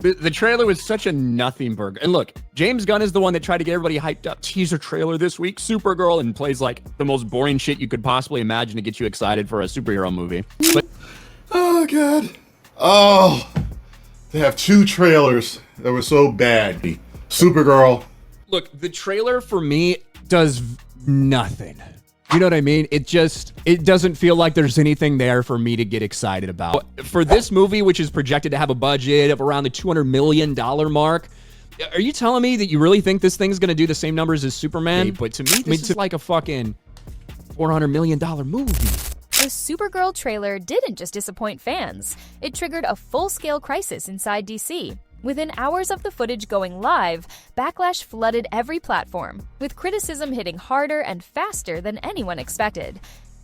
The trailer was such a nothing burger. And look, James Gunn is the one that tried to get everybody hyped up. Teaser trailer this week, Supergirl, and plays like the most boring shit you could possibly imagine to get you excited for a superhero movie. But oh, God. Oh, they have 2 trailers that were so bad. Supergirl. Look, the trailer for me does nothing. You know what I mean? It doesn't feel like there's anything there for me to get excited about. For this movie, which is projected to have a budget of around the $200 million mark, are you telling me that you really think this thing's going to do the same numbers as Superman? But to me, this is like a fucking $400 million movie. The Supergirl trailer didn't just disappoint fans. It triggered a full-scale crisis inside DC. Within hours of the footage going live, Backlash flooded every platform, with criticism hitting harder and faster than anyone expected.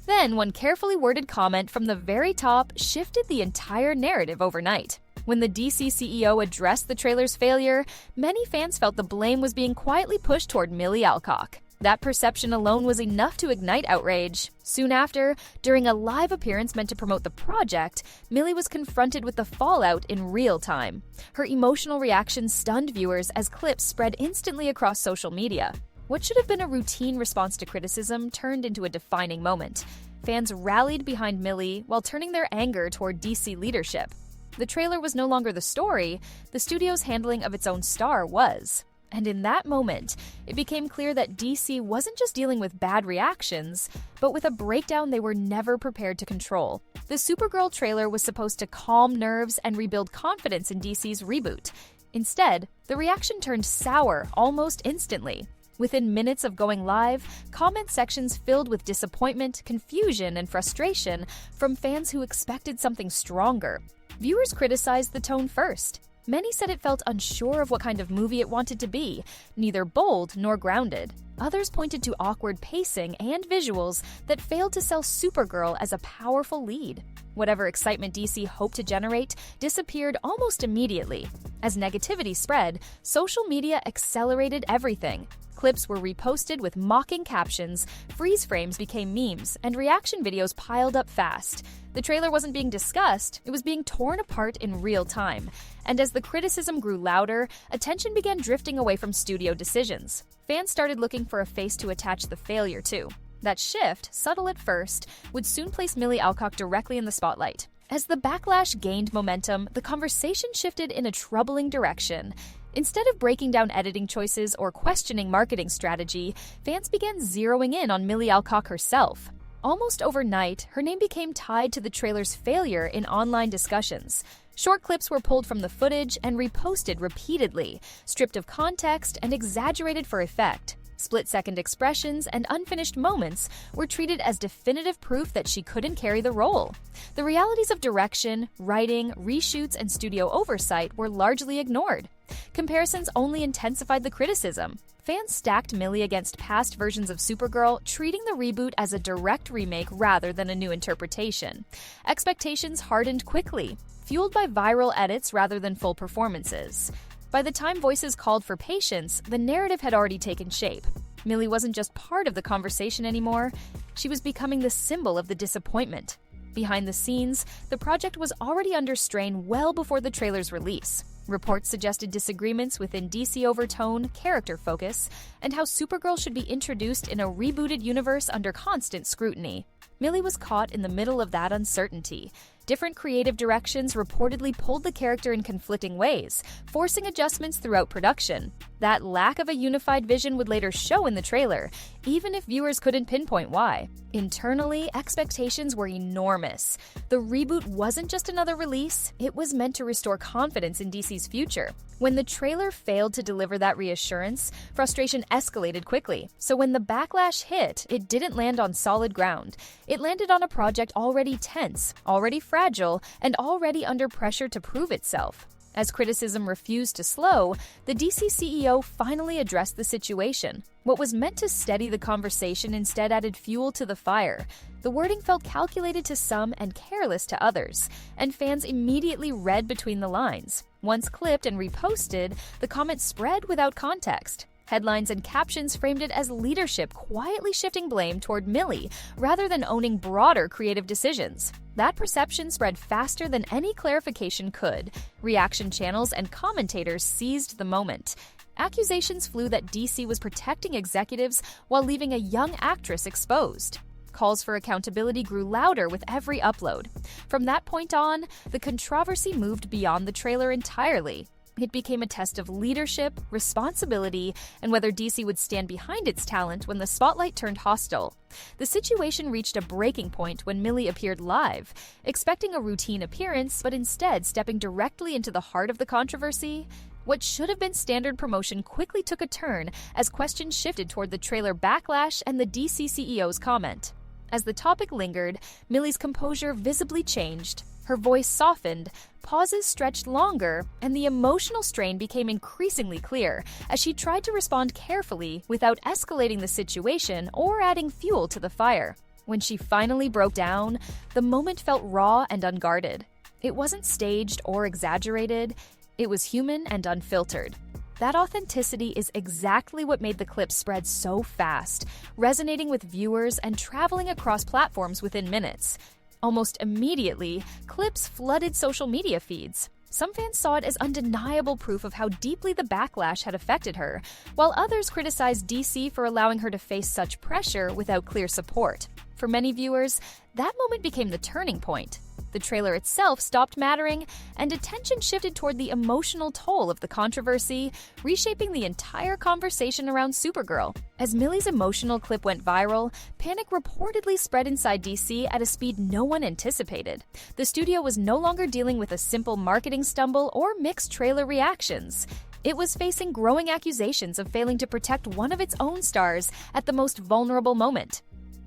Then, one carefully worded comment from the very top shifted the entire narrative overnight. When the DC CEO addressed the trailer's failure, many fans felt the blame was being quietly pushed toward Millie Alcock. That perception alone was enough to ignite outrage. Soon after, during a live appearance meant to promote the project, Millie was confronted with the fallout in real time. Her emotional reaction stunned viewers as clips spread instantly across social media. What should have been a routine response to criticism turned into a defining moment. Fans rallied behind Millie while turning their anger toward DC leadership. The trailer was no longer the story, the studio's handling of its own star was. And in that moment, it became clear that DC wasn't just dealing with bad reactions, but with a breakdown they were never prepared to control. The Supergirl trailer was supposed to calm nerves and rebuild confidence in DC's reboot. Instead, the reaction turned sour almost instantly. Within minutes of going live, comment sections filled with disappointment, confusion, and frustration from fans who expected something stronger. Viewers criticized the tone first. Many said it felt unsure of what kind of movie it wanted to be, neither bold nor grounded. Others pointed to awkward pacing and visuals that failed to sell Supergirl as a powerful lead. Whatever excitement DC hoped to generate disappeared almost immediately. As negativity spread, social media accelerated everything. Clips were reposted with mocking captions, freeze frames became memes, and reaction videos piled up fast. The trailer wasn't being discussed, it was being torn apart in real time. And as the criticism grew louder, attention began drifting away from studio decisions. Fans started looking for a face to attach the failure to. That shift, subtle at first, would soon place Millie Alcock directly in the spotlight. As the backlash gained momentum, the conversation shifted in a troubling direction. Instead of breaking down editing choices or questioning marketing strategy, fans began zeroing in on Millie Alcock herself. Almost overnight, her name became tied to the trailer's failure in online discussions. Short clips were pulled from the footage and reposted repeatedly, stripped of context and exaggerated for effect. Split-second expressions and unfinished moments were treated as definitive proof that she couldn't carry the role. The realities of direction, writing, reshoots, and studio oversight were largely ignored. Comparisons only intensified the criticism. Fans stacked Millie against past versions of Supergirl, treating the reboot as a direct remake rather than a new interpretation. Expectations hardened quickly, fueled by viral edits rather than full performances. By the time voices called for patience, the narrative had already taken shape. Millie wasn't just part of the conversation anymore, she was becoming the symbol of the disappointment. Behind the scenes, the project was already under strain well before the trailer's release. Reports suggested disagreements within DC over tone, character focus, and how Supergirl should be introduced in a rebooted universe under constant scrutiny. Millie was caught in the middle of that uncertainty. Different creative directions reportedly pulled the character in conflicting ways, forcing adjustments throughout production. That lack of a unified vision would later show in the trailer, even if viewers couldn't pinpoint why. Internally, expectations were enormous. The reboot wasn't just another release, it was meant to restore confidence in DC's future. When the trailer failed to deliver that reassurance, frustration escalated quickly. So when the backlash hit, it didn't land on solid ground. It landed on a project already tense, already fragile, and already under pressure to prove itself. As criticism refused to slow, the DC CEO finally addressed the situation. What was meant to steady the conversation instead added fuel to the fire. The wording felt calculated to some and careless to others, and fans immediately read between the lines. Once clipped and reposted, the comments spread without context. Headlines and captions framed it as leadership quietly shifting blame toward Millie rather than owning broader creative decisions. That perception spread faster than any clarification could. Reaction channels and commentators seized the moment. Accusations flew that DC was protecting executives while leaving a young actress exposed. Calls for accountability grew louder with every upload. From that point on, the controversy moved beyond the trailer entirely. It became a test of leadership, responsibility, and whether DC would stand behind its talent when the spotlight turned hostile. The situation reached a breaking point when Millie appeared live, expecting a routine appearance but instead stepping directly into the heart of the controversy. What should have been standard promotion quickly took a turn as questions shifted toward the trailer Backlash and the DC CEO's comment. As the topic lingered, Millie's composure visibly changed. Her voice softened, pauses stretched longer, and the emotional strain became increasingly clear as she tried to respond carefully without escalating the situation or adding fuel to the fire. When she finally broke down, the moment felt raw and unguarded. It wasn't staged or exaggerated, it was human and unfiltered. That authenticity is exactly what made the clip spread so fast, resonating with viewers and traveling across platforms within minutes. Almost immediately, clips flooded social media feeds. Some fans saw it as undeniable proof of how deeply the backlash had affected her, while others criticized DC for allowing her to face such pressure without clear support. For many viewers, that moment became the turning point. The trailer itself stopped mattering, and attention shifted toward the emotional toll of the controversy, reshaping the entire conversation around Supergirl. As Millie's emotional clip went viral, panic reportedly spread inside DC at a speed no one anticipated. The studio was no longer dealing with a simple marketing stumble or mixed trailer reactions. It was facing growing accusations of failing to protect one of its own stars at the most vulnerable moment.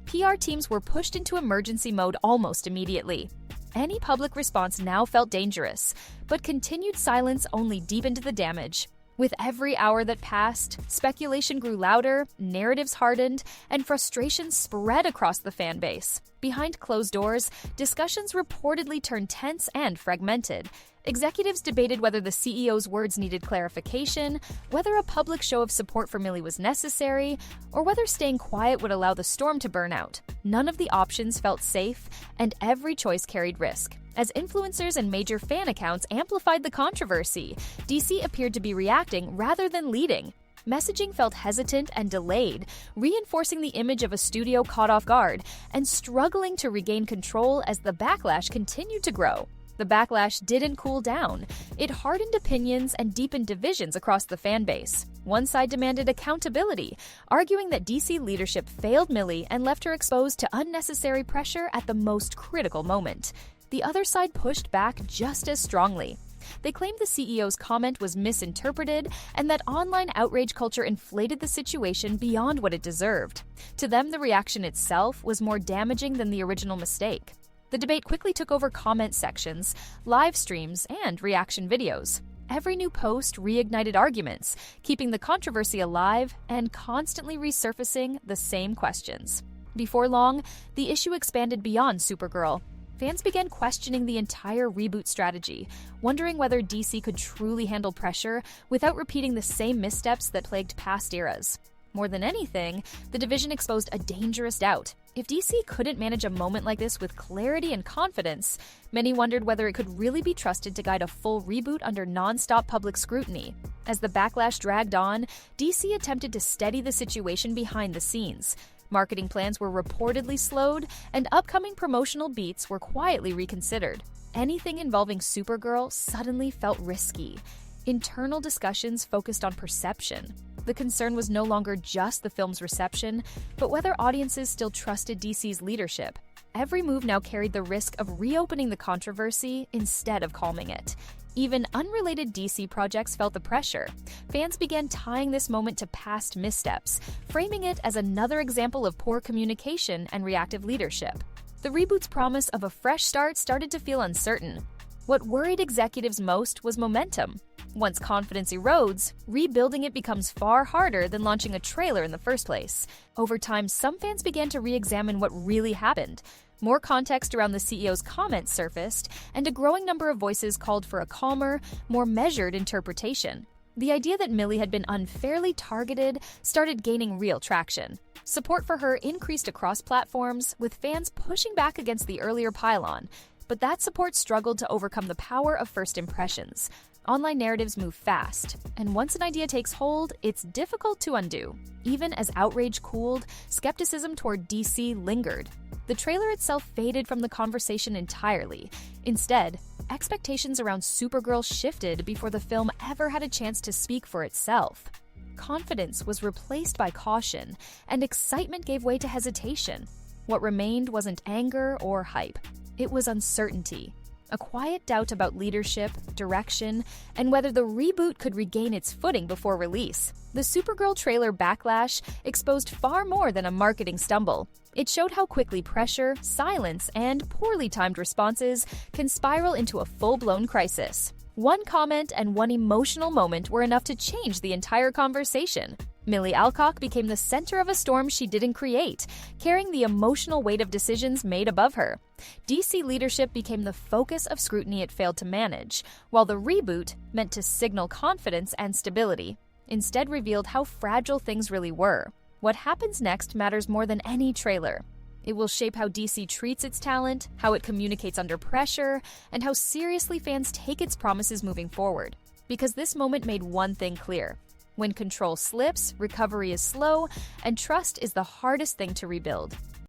PR teams were pushed into emergency mode almost immediately. Any public response now felt dangerous, but continued silence only deepened the damage. With every hour that passed, speculation grew louder, narratives hardened, and frustration spread across the fan base. Behind closed doors, discussions reportedly turned tense and fragmented. Executives debated whether the CEO's words needed clarification, whether a public show of support for Millie was necessary, or whether staying quiet would allow the storm to burn out. None of the options felt safe, and every choice carried risk. As influencers and major fan accounts amplified the controversy, DC appeared to be reacting rather than leading. Messaging felt hesitant and delayed, reinforcing the image of a studio caught off guard and struggling to regain control as the backlash continued to grow. The backlash didn't cool down. It hardened opinions and deepened divisions across the fan base. One side demanded accountability, arguing that DC leadership failed Millie and left her exposed to unnecessary pressure at the most critical moment. The other side pushed back just as strongly. They claimed the CEO's comment was misinterpreted and that online outrage culture inflated the situation beyond what it deserved. To them, the reaction itself was more damaging than the original mistake. The debate quickly took over comment sections, live streams, and reaction videos. Every new post reignited arguments, keeping the controversy alive and constantly resurfacing the same questions. Before long, the issue expanded beyond Supergirl. Fans began questioning the entire reboot strategy, wondering whether DC could truly handle pressure without repeating the same missteps that plagued past eras. More than anything, the division exposed a dangerous doubt. If DC couldn't manage a moment like this with clarity and confidence, many wondered whether it could really be trusted to guide a full reboot under non-stop public scrutiny. As the backlash dragged on, DC attempted to steady the situation behind the scenes. Marketing plans were reportedly slowed, and upcoming promotional beats were quietly reconsidered. Anything involving Supergirl suddenly felt risky. Internal discussions focused on perception. The concern was no longer just the film's reception, but whether audiences still trusted DC's leadership. Every move now carried the risk of reopening the controversy instead of calming it. Even unrelated DC projects felt the pressure. Fans began tying this moment to past missteps, framing it as another example of poor communication and reactive leadership. The reboot's promise of a fresh start started to feel uncertain. What worried executives most was momentum. Once confidence erodes, rebuilding it becomes far harder than launching a trailer in the first place. Over time, some fans began to re-examine what really happened. More context around the CEO's comments surfaced, and a growing number of voices called for a calmer, more measured interpretation. The idea that Millie had been unfairly targeted started gaining real traction. Support for her increased across platforms, with fans pushing back against the earlier pylon, but that support struggled to overcome the power of first impressions. Online narratives move fast, and once an idea takes hold, it's difficult to undo. Even as outrage cooled, skepticism toward DC lingered. The trailer itself faded from the conversation entirely. Instead, expectations around Supergirl shifted before the film ever had a chance to speak for itself. Confidence was replaced by caution, and excitement gave way to hesitation. What remained wasn't anger or hype. It was uncertainty. A quiet doubt about leadership, direction, and whether the reboot could regain its footing before release. The Supergirl trailer Backlash exposed far more than a marketing stumble. It showed how quickly pressure, silence, and poorly timed responses can spiral into a full-blown crisis. One comment and one emotional moment were enough to change the entire conversation. Millie Alcock became the center of a storm she didn't create, carrying the emotional weight of decisions made above her. DC leadership became the focus of scrutiny it failed to manage, while the reboot, meant to signal confidence and stability, instead revealed how fragile things really were. What happens next matters more than any trailer. It will shape how DC treats its talent, how it communicates under pressure, and how seriously fans take its promises moving forward. Because this moment made one thing clear. When control slips, recovery is slow, and trust is the hardest thing to rebuild.